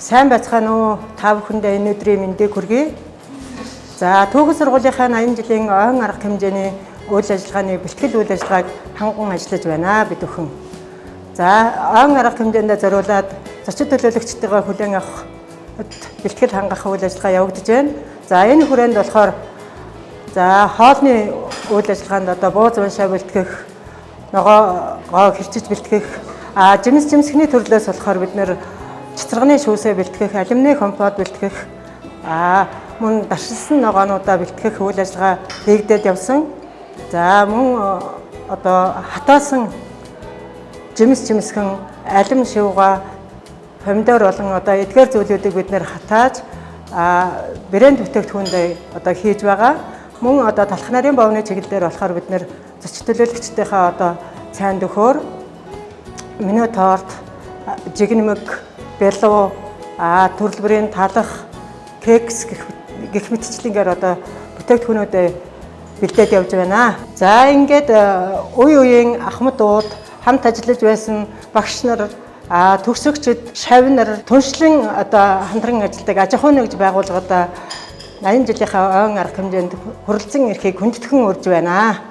Сайн байцгаана уу? Та бүхэндээ энэ өдрийн мэндийг хүргэе. За, түүхэн сургуулийнхаа 80 жилийн ойн арга хэмжээний үйл ажиллагааны бэлтгэл үйл ажиллагааг ханган ажиллаж байна бид бүхэн. За, ойн арга хэмжээндээ зориулаад зочид төлөөлөгчдөө хүлээн авах бэлтгэл хангах үйл ажиллагаа явагдаж байна. За, энэ хүрээнд болохоор хоолны үйл ажиллагаанд бууз уншаа бэлтгэх, ногоо хэрчиж бэлтгэх, жимсгний төрлөөс болохоор бид нэр цэцэрганы шүүсээ бэлтгэх, алюминий компот бэлтгэх, мөн даршилсан ногоонуудаа бэлтгэх үйл ажиллагаа хийгдээд явсан. За мөн хатаасан жимсгэн, алим шивга, помидор болон эдгээр зүйлүүдийг бид нэр хатааж брэнд бүтээгдэхүүнд хийж байгаа. Мөн талх нарын бовны чиглэлээр болохоор бид нэр зочин төлөөлөгчдийнхээ цайнд өхөр, меню торт, жигнэмэг, бэлуу, төрөл бүрийн талах, кекс гэх мэтчлэнгээр бүтээгдэхүүнүүд бэлдээд явж байна. За ингээд үе үеийн ахмадууд, хамт ажиллаж байсан багш нар, төгсөгчид, шавь нар түншлэн хамтран ажилладаг аж ахуйн нэгж байгууллагад 80 жилийнхаа ойн арга хэмжээнд хүрэлцэн эрхийг хүндэтгэн урьж байна.